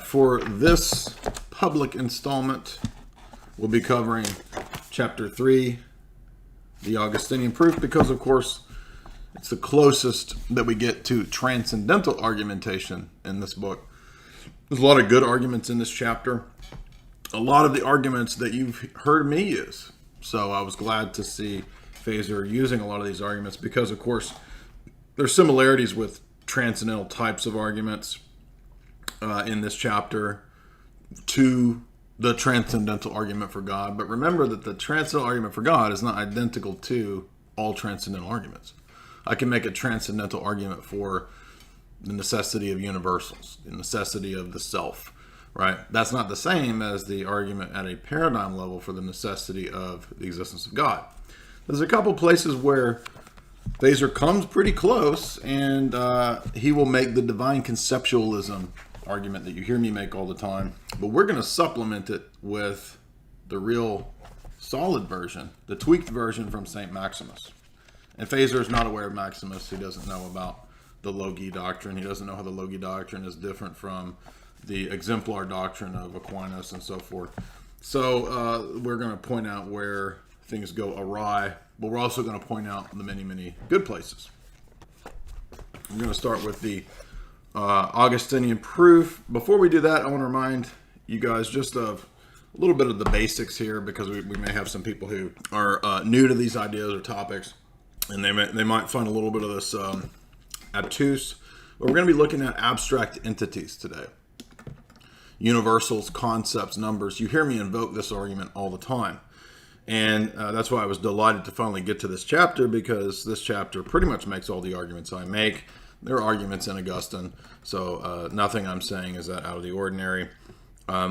For this public installment, we'll be covering chapter 3, the Augustinian proof, because of course it's the closest that we get to transcendental argumentation in this book. There's a lot of good arguments in this chapter. A lot of the arguments that you've heard me use. So I was glad to see Fazer using a lot of these arguments because, of course, there's similarities with transcendental types of arguments in this chapter to the transcendental argument for God. But remember that the transcendental argument for God is not identical to all transcendental arguments. I can make a transcendental argument for the necessity of universals, the necessity of the self, right? That's not the same as the argument at a paradigm level for the necessity of the existence of God. There's a couple places where Fazer comes pretty close, and he will make the divine conceptualism argument that you hear me make all the time. But we're going to supplement it with the real solid version, the tweaked version from St. Maximus. And Fazer is not aware of Maximus. He doesn't know about the Logi doctrine. He doesn't know how the Logi doctrine is different from the exemplar doctrine of Aquinas and so forth. So we're going to point out where things go awry, but we're also going to point out the many, many good places. I'm going to start with the Augustinian proof. Before we do that, I want to remind you guys just of a little bit of the basics here, because we may have some people who are new to these ideas or topics, and they might find a little bit of this obtuse. But we're going to be looking at abstract entities today. Universals, concepts, numbers. You hear me invoke this argument all the time. And that's why I was delighted to finally get to this chapter, because this chapter pretty much makes all the arguments I make. There are arguments in Augustine, so nothing I'm saying is that out of the ordinary.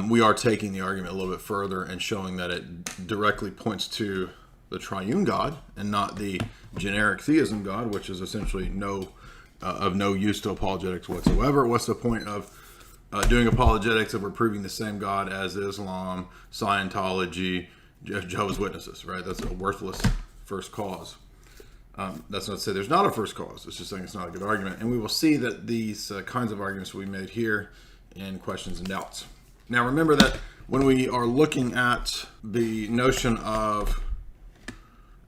We are taking the argument a little bit further and showing that it directly points to the triune God and not the generic theism God, which is essentially of no use to apologetics whatsoever. What's the point of doing apologetics if we're proving the same God as Islam, Scientology, Jehovah's Witnesses, right? That's a worthless first cause. That's not to say there's not a first cause. It's just saying it's not a good argument. And we will see that these kinds of arguments will be made here in questions and doubts. Now remember that when we are looking at the notion of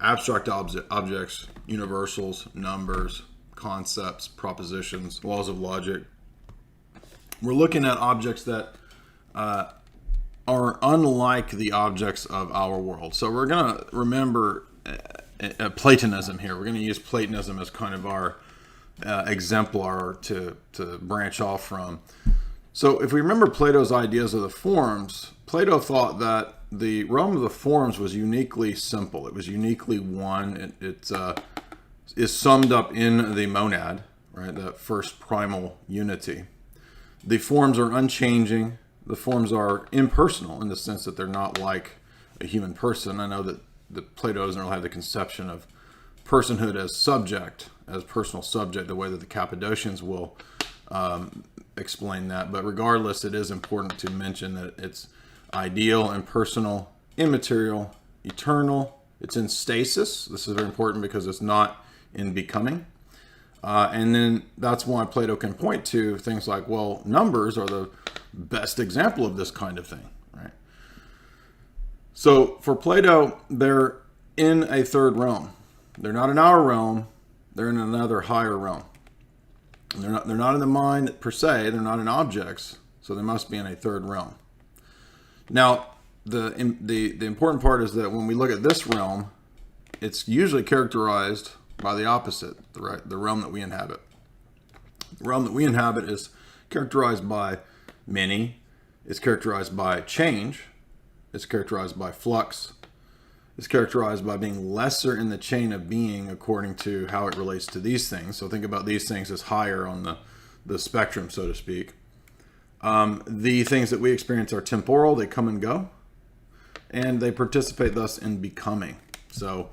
abstract objects, universals, numbers, concepts, propositions, laws of logic, we're looking at objects that are unlike the objects of our world. So we're going to remember Platonism here. We're going to use Platonism as kind of our exemplar to branch off from. So if we remember Plato's ideas of the forms, Plato thought that the realm of the forms was uniquely simple. It was uniquely one. It is summed up in the monad, right? That first primal unity. The forms are unchanging. The forms are impersonal in the sense that they're not like a human person. I know that Plato doesn't really have the conception of personhood as subject, as personal subject, the way that the Cappadocians will explain that. But regardless, it is important to mention that it's ideal, impersonal, immaterial, eternal. It's in stasis. This is very important because it's not in becoming. And then that's why Plato can point to things like, well, numbers are the best example of this kind of thing, right? So for Plato, they're in a third realm. They're not in our realm. They're in another higher realm. They're not in the mind per se. They're not in objects. So they must be in a third realm. Now, the important part is that when we look at this realm, it's usually characterized by the opposite, right? The realm that we inhabit. The realm that we inhabit is characterized by many. It's characterized by change. It's characterized by flux. It's characterized by being lesser in the chain of being according to how it relates to these things. So think about these things as higher on the spectrum, so to speak. The things that we experience are temporal. They come and go. And they participate thus in becoming. So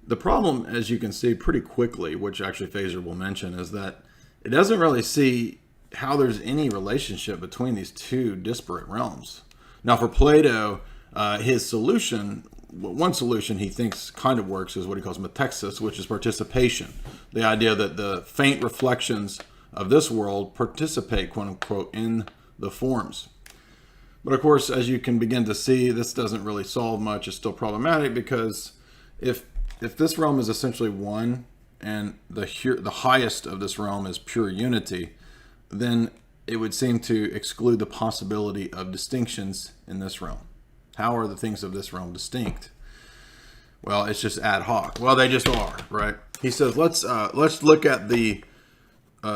the problem, as you can see pretty quickly, which actually Fazer will mention, is that it doesn't really see how there's any relationship between these two disparate realms. Now for Plato, his solution, one solution he thinks kind of works is what he calls metexis, which is participation. The idea that the faint reflections of this world participate, quote unquote, in the forms. But of course, as you can begin to see, this doesn't really solve much. It's still problematic because if this realm is essentially one and the highest of this realm is pure unity, then it would seem to exclude the possibility of distinctions in this realm. How are the things of this realm distinct? Well, it's just ad hoc. Well, they just are, right? He says, let's look at the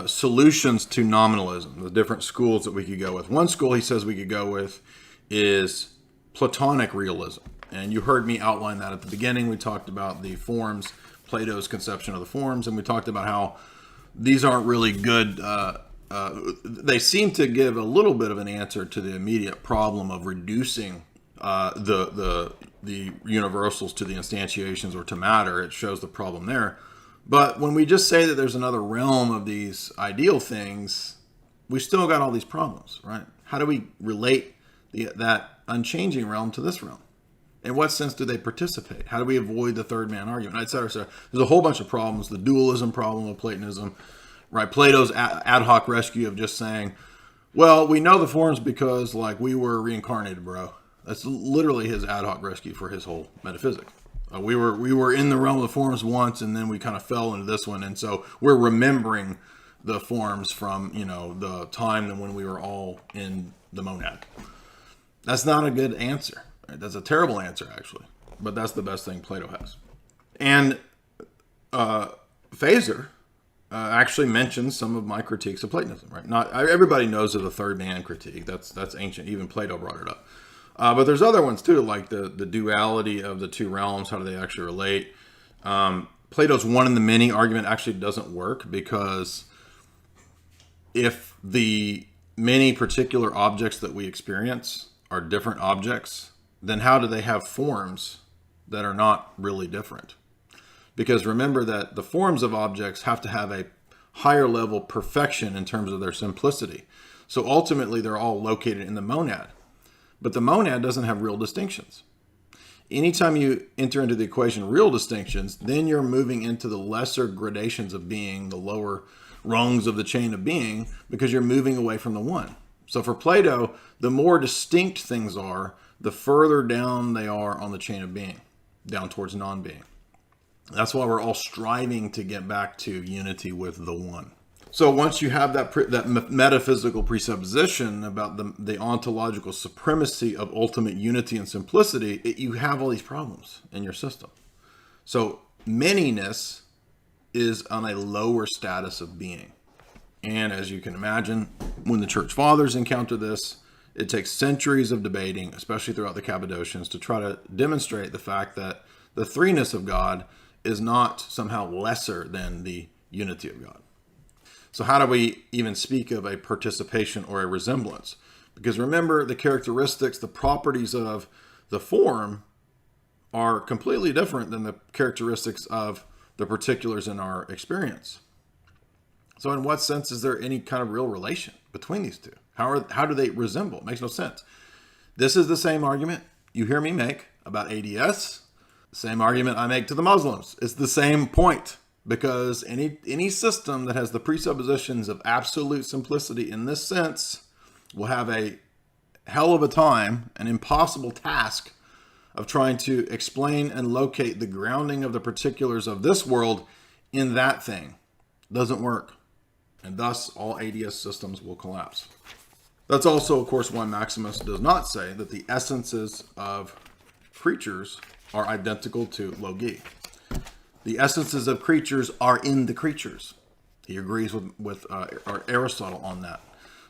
solutions to nominalism, the different schools that we could go with. One school he says we could go with is Platonic realism. And you heard me outline that at the beginning. We talked about the forms, Plato's conception of the forms, and we talked about how these aren't really good. They seem to give a little bit of an answer to the immediate problem of reducing the universals to the instantiations or to matter. It shows the problem there. But when we just say that there's another realm of these ideal things, we still got all these problems, right? How do we relate that unchanging realm to this realm? In what sense do they participate? How do we avoid the third man argument, et cetera, et cetera? There's a whole bunch of problems. The dualism problem of Platonism, right? Plato's ad hoc rescue of just saying, well, we know the forms because like we were reincarnated, bro. That's literally his ad hoc rescue for his whole metaphysic. We were in the realm of the forms once, and then we kind of fell into this one, and so we're remembering the forms from the time when we were all in the monad. That's not a good answer. Right? That's a terrible answer, actually, but that's the best thing Plato has. And Phaser actually mentions some of my critiques of Platonism. Right? Not everybody knows of the third man critique. That's ancient. Even Plato brought it up. But there's other ones too, like the duality of the two realms. How do they actually relate? Plato's one in the many argument actually doesn't work, because if the many particular objects that we experience are different objects, then how do they have forms that are not really different? Because remember that the forms of objects have to have a higher level perfection in terms of their simplicity. So ultimately, they're all located in the monad. But the monad doesn't have real distinctions. Anytime you enter into the equation real distinctions, then you're moving into the lesser gradations of being, the lower rungs of the chain of being, because you're moving away from the one. So for Plato, the more distinct things are, the further down they are on the chain of being, down towards non-being. That's why we're all striving to get back to unity with the one. So once you have that metaphysical presupposition about the ontological supremacy of ultimate unity and simplicity, you have all these problems in your system. So manyness is on a lower status of being. And as you can imagine, when the church fathers encounter this, it takes centuries of debating, especially throughout the Cappadocians, to try to demonstrate the fact that the threeness of God is not somehow lesser than the unity of God. So how do we even speak of a participation or a resemblance? Because remember, the characteristics, the properties of the form are completely different than the characteristics of the particulars in our experience. So in what sense is there any kind of real relation between these two? How do they resemble? It makes no sense. This is the same argument you hear me make about ADS, the same argument I make to the Muslims. It's the same point. Because any system that has the presuppositions of absolute simplicity in this sense will have a hell of a time, an impossible task of trying to explain and locate the grounding of the particulars of this world in that thing. Doesn't work. And thus all ADS systems will collapse. That's also, of course, why Maximus does not say that the essences of creatures are identical to logi. The essences of creatures are in the creatures. He agrees with Aristotle on that.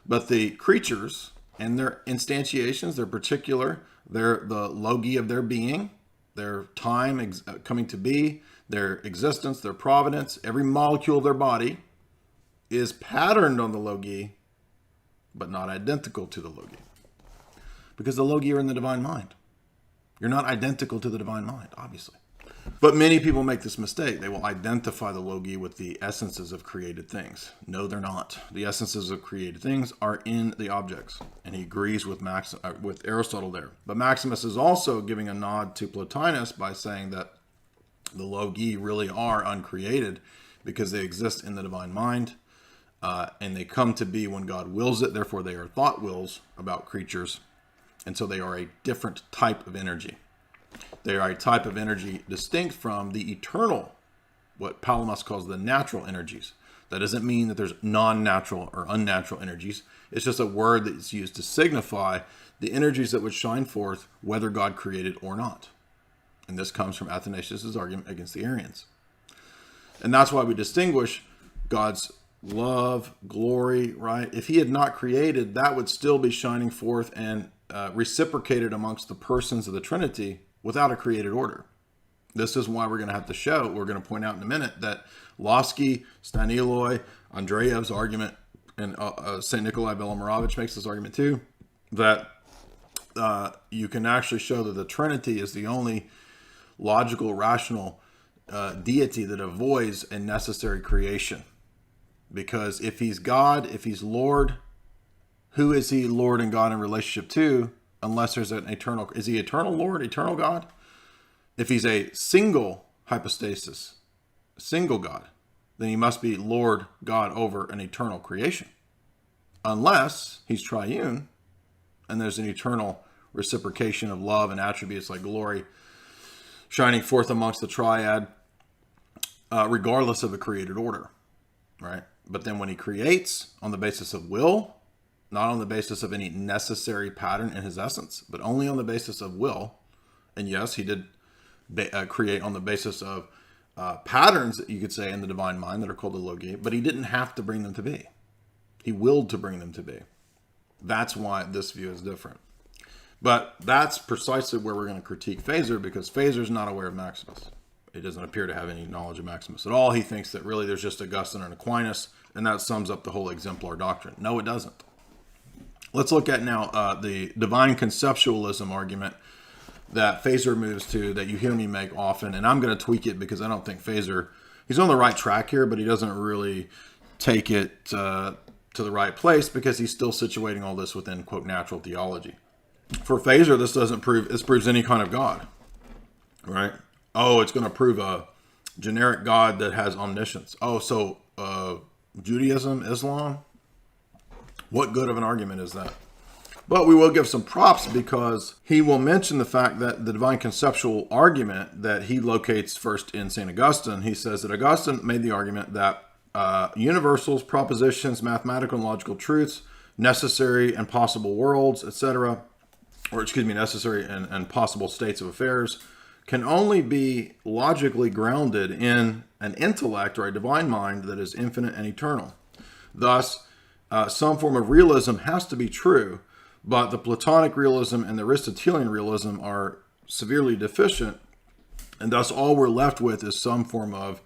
But the creatures and their instantiations, their particular, the logi of their being, their time coming to be, their existence, their providence, every molecule of their body is patterned on the logi, but not identical to the logi. Because the logi are in the divine mind. You're not identical to the divine mind, obviously. But many people make this mistake. They will identify the logi with the essences of created things. No, they're not. The essences of created things are in the objects. And he agrees with Aristotle there. But Maximus is also giving a nod to Plotinus by saying that the logi really are uncreated because they exist in the divine mind. and they come to be when God wills it. Therefore, they are thought wills about creatures. And so they are a different type of energy. They are a type of energy distinct from the eternal, what Palamas calls the natural energies. That doesn't mean that there's non-natural or unnatural energies. It's just a word that's used to signify the energies that would shine forth whether God created or not. And this comes from Athanasius' argument against the Arians. And that's why we distinguish God's love, glory, right? If he had not created, that would still be shining forth and reciprocated amongst the persons of the Trinity without a created order. This is why we're going to have to show, we're going to point out in a minute, that Losky, Staniloy, Andreev's argument, and St. Nikolai Velimirovich makes this argument too, that you can actually show that the Trinity is the only logical, rational deity that avoids a necessary creation. Because if he's God, if he's Lord, who is he Lord and God in relationship to? Unless there's an eternal, is he eternal Lord, eternal God? If he's a single hypostasis, single God, then he must be Lord God over an eternal creation. Unless he's triune and there's an eternal reciprocation of love and attributes like glory shining forth amongst the triad, regardless of a created order, right? But then when he creates on the basis of will, not on the basis of any necessary pattern in his essence, but only on the basis of will. And yes, he did create on the basis of patterns, that you could say, in the divine mind that are called the logi, but he didn't have to bring them to be. He willed to bring them to be. That's why this view is different. But that's precisely where we're going to critique Phaser, because Phaser is not aware of Maximus. He doesn't appear to have any knowledge of Maximus at all. He thinks that really there's just Augustine and Aquinas, and that sums up the whole exemplar doctrine. No, it doesn't. Let's look at now the divine conceptualism argument that Phaser moves to, that you hear me make often, and I'm going to tweak it because I don't think Phaser, he's on the right track here, but he doesn't really take it to the right place because he's still situating all this within, quote, natural theology. For Phaser, this doesn't prove, this proves any kind of God, right? Oh, it's going to prove a generic God that has omniscience. Oh, so Judaism, Islam, what good of an argument is that? But we will give some props because he will mention the fact that the divine conceptual argument that he locates first in St. Augustine, he says that Augustine made the argument that universals, propositions, mathematical and logical truths, necessary and possible worlds, etc., necessary and possible states of affairs, can only be logically grounded in an intellect or a divine mind that is infinite and eternal. Thus, some form of realism has to be true, but the Platonic realism and the Aristotelian realism are severely deficient, and thus all we're left with is some form of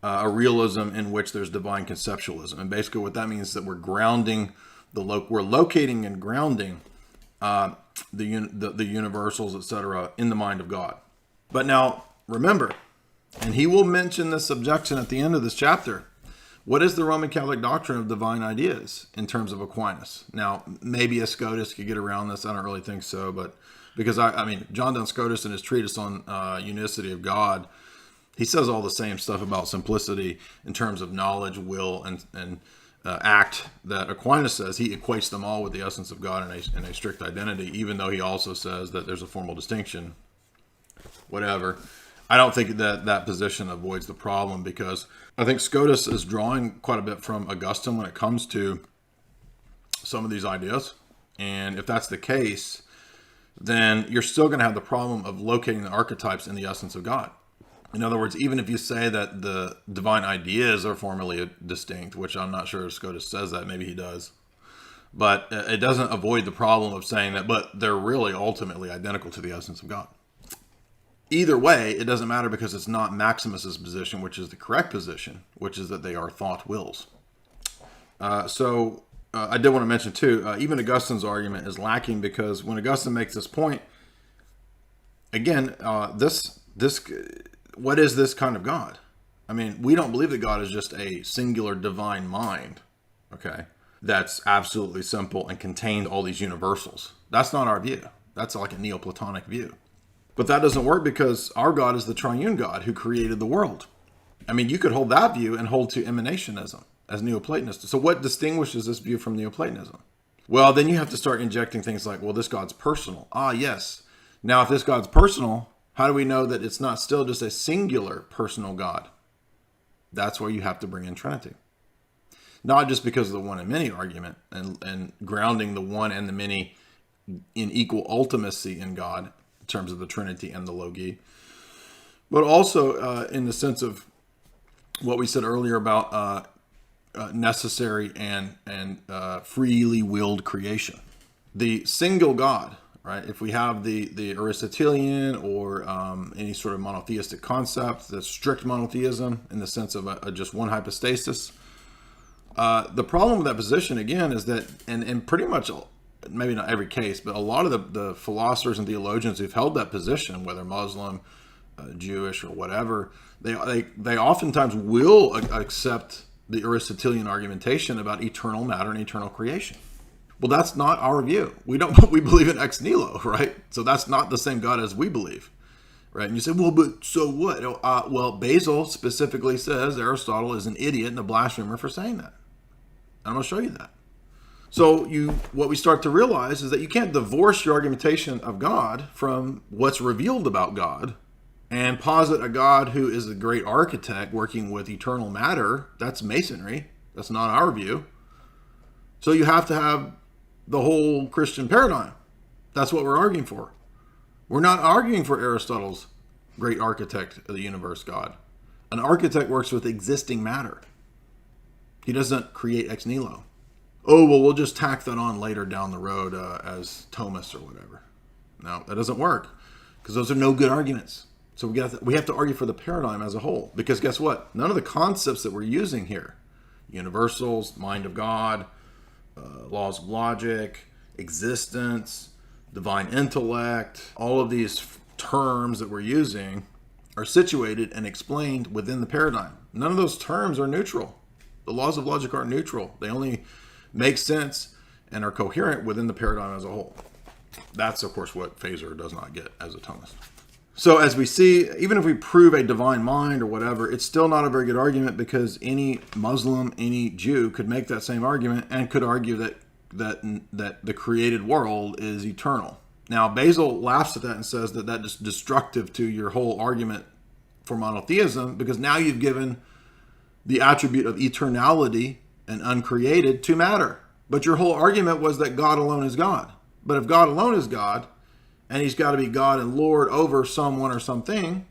a realism in which there's divine conceptualism. And basically what that means is that we're grounding, we're locating and grounding the universals, etc., in the mind of God. But now, remember, and he will mention this objection at the end of this chapter, what is the Roman Catholic doctrine of divine ideas in terms of Aquinas? Now, maybe a Scotus could get around this. I don't really think so, but because I mean, John Duns Scotus in his treatise on unicity of God, he says all the same stuff about simplicity in terms of knowledge, will, and act that Aquinas says. He equates them all with the essence of God in a strict identity, even though he also says that there's a formal distinction. Whatever. I don't think that position avoids the problem, because I think Scotus is drawing quite a bit from Augustine when it comes to some of these ideas. And if that's the case, then you're still going to have the problem of locating the archetypes in the essence of God. In other words, even if you say that the divine ideas are formally distinct, which I'm not sure if Scotus says that, maybe he does, but it doesn't avoid the problem of saying that, but they're really ultimately identical to the essence of God. Either way, it doesn't matter, because it's not Maximus's position, which is the correct position, which is that they are thought wills. So I did want to mention too, even Augustine's argument is lacking, because when Augustine makes this point, again, what is this kind of God? I mean, we don't believe that God is just a singular divine mind, okay, that's absolutely simple and contained all these universals. That's not our view. That's like a Neoplatonic view. But that doesn't work, because our God is the triune God who created the world. I mean, you could hold that view and hold to emanationism. as Neoplatonists. So what distinguishes this view from Neoplatonism? Well, then you have to start injecting things like, well, this God's personal. Ah, yes. Now, if this God's personal, how do we know that it's not still just a singular personal God? That's where you have to bring in Trinity. Not just because of the one and many argument and grounding the one and the many in equal ultimacy in God in terms of the Trinity and the Logi, but also in the sense of what we said earlier about necessary and freely willed creation. The single God, right? If we have the Aristotelian or any sort of monotheistic concept, the strict monotheism in the sense of just one hypostasis, the problem with that position, again, is that, and pretty much, maybe not every case, but a lot of the philosophers and theologians who've held that position, whether Muslim, Jewish, or whatever, they oftentimes will accept the Aristotelian argumentation about eternal matter and eternal creation. Well, that's not our view. We believe in ex nihilo, right? So that's not the same God as we believe, right? And you say, well, but so what? Well, Basil specifically says Aristotle is an idiot and a blasphemer for saying that. And I'm going to show you that. So what we start to realize is that you can't divorce your argumentation of God from what's revealed about God and posit a God who is a great architect working with eternal matter. That's Masonry. That's not our view. So you have to have the whole Christian paradigm. That's what we're arguing for. We're not arguing for Aristotle's great architect of the universe God. An architect works with existing matter. He doesn't create ex nihilo. Oh, well, we'll just tack that on later down the road as Thomas or whatever. No, that doesn't work because those are no good arguments. So we have to argue for the paradigm as a whole, because guess what? None of the concepts that we're using here, universals, mind of God, laws of logic, existence, divine intellect, all of these terms that we're using are situated and explained within the paradigm. None of those terms are neutral. The laws of logic aren't neutral. They only make sense and are coherent within the paradigm as a whole. That's, of course, what Phaser does not get as a Thomist. So as we see, even if we prove a divine mind or whatever, it's still not a very good argument, because any Muslim, any Jew could make that same argument and could argue that the created world is eternal. Now, Basil laughs at that and says that is destructive to your whole argument for monotheism, because now you've given the attribute of eternality and uncreated to matter. But your whole argument was that God alone is God. But if God alone is God, and he's got to be God and Lord over someone or something,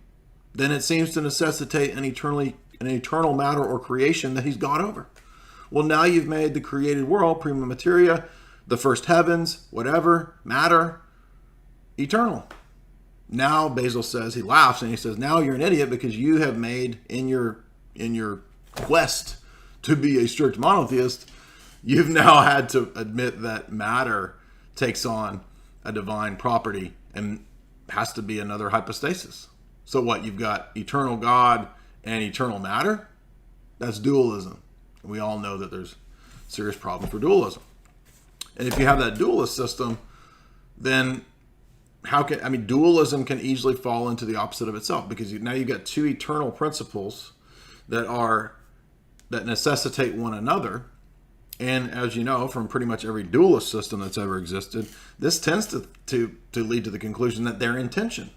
then it seems to necessitate an eternal matter or creation that he's God over. Well, now you've made the created world, prima materia, the first heavens, whatever, matter, eternal. Now Basil says, he laughs and he says, now you're an idiot, because you have made in your quest to be a strict monotheist, you've now had to admit that matter takes on a divine property and has to be another hypostasis. So what? You've got eternal God and eternal matter? That's dualism. We all know that there's serious problems for dualism. And if you have that dualist system, then dualism can easily fall into the opposite of itself, because now you've got two eternal principles that necessitate one another. And as you know, from pretty much every dualist system that's ever existed, this tends to lead to the conclusion that they're in tension.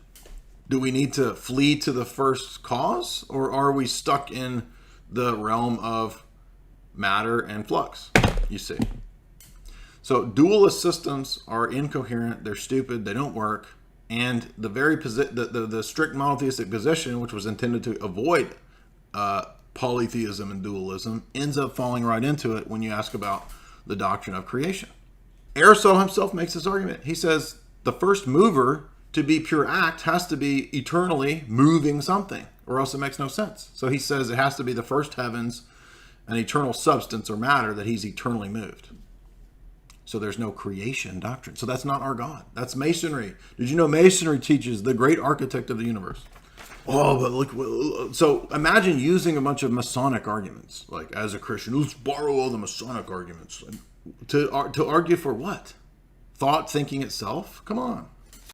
Do we need to flee to the first cause, or are we stuck in the realm of matter and flux, you see? So dualist systems are incoherent, they're stupid, they don't work, and the strict monotheistic position, which was intended to avoid polytheism and dualism, ends up falling right into it when you ask about the doctrine of creation. Aristotle himself makes this argument. He says the first mover to be pure act has to be eternally moving something, or else it makes no sense. So he says it has to be the first heavens, an eternal substance or matter, that he's eternally moved. So there's no creation doctrine. So that's not our God. That's Masonry. Did you know Masonry teaches the great architect of the universe? Oh, but look, so imagine using a bunch of Masonic arguments, like as a Christian, let's borrow all the Masonic arguments to argue for what? Thought thinking itself? Come on.